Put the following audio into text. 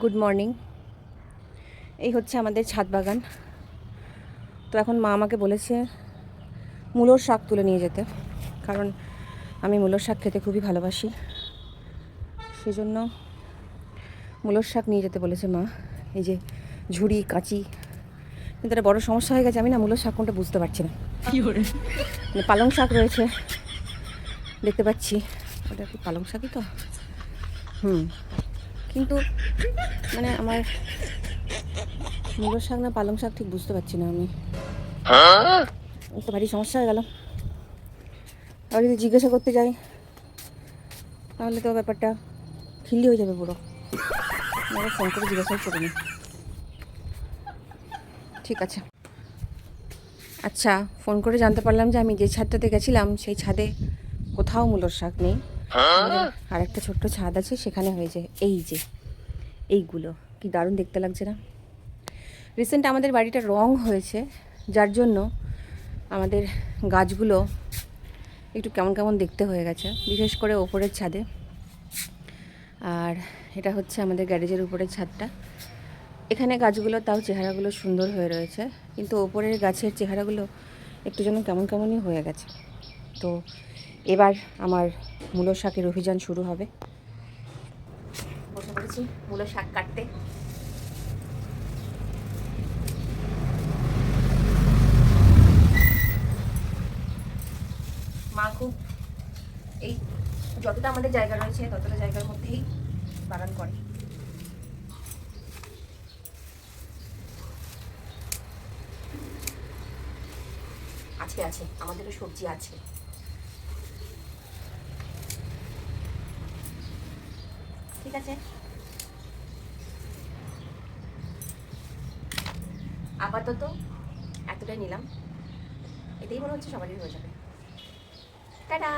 Good morning. এই হচ্ছে আমাদের ছাদ বাগান। তো এখন মা আমাকে বলেছে মূলোর শাক তুলে নিয়ে যেতে, কারণ আমি মূলোর শাক খেতে খুবই ভালোবাসি। সেজন্য মূলোর শাক নিয়ে যেতে বলেছে মা। এই যে ঝুড়ি কাঁচি, কিন্তু একটা বড়ো সমস্যা হয়ে গেছে, আমি না মূলোর শাক কোনটা বুঝতে পারছি না। মানে পালং শাক রয়েছে দেখতে পাচ্ছি, ওটা কি পালং শাকই তো? কিন্তু মানে আমার মূলোর শাক না পালং শাক ঠিক বুঝতে পারছি না আমি। তো ভারী সমস্যা হয়ে গেল। আর যদি জিজ্ঞাসা করতে যাই তাহলে তো ব্যাপারটা খিল্লি হয়ে যাবে পুরো। ফোন করে জিজ্ঞাসাই করিনি। ঠিক আছে, আচ্ছা, ফোন করে জানতে পারলাম যে আমি যে ছাদটাতে গেছিলাম সেই ছাদে কোথাও মূলোর শাক নেই। আর একটা ছোট্ট ছাদ আছে, সেখানে হয়েছে এই যে এইগুলো। কি দারুণ দেখতে লাগছে না? রিসেন্ট আমাদের বাড়িটা রং হয়েছে, যার জন্য আমাদের গাছগুলো একটু কেমন কেমন দেখতে হয়ে গেছে, বিশেষ করে ওপরের ছাদে। আর এটা হচ্ছে আমাদের গ্যারেজের উপরের ছাদটা। এখানে গাছগুলো তাও চেহারাগুলো সুন্দর হয়ে রয়েছে, কিন্তু ওপরের গাছের চেহারাগুলো একটু যেন কেমন কেমনই হয়ে গেছে। তো এবার আমার মূলো শাকের অভিযান শুরু হবে। বসে পড়েছি মূলো শাক কাটতে। মা খুব এই যতটা আমাদের জায়গা রয়েছে ততটা জায়গার মধ্যেই বাগান করে। আছে আছে, আমাদেরও সবজি আছে। ঠিক আছে, আপাতত এতটাই নিলাম, এতেই মনে হচ্ছে সবারই হয়ে যাবে। টাটা।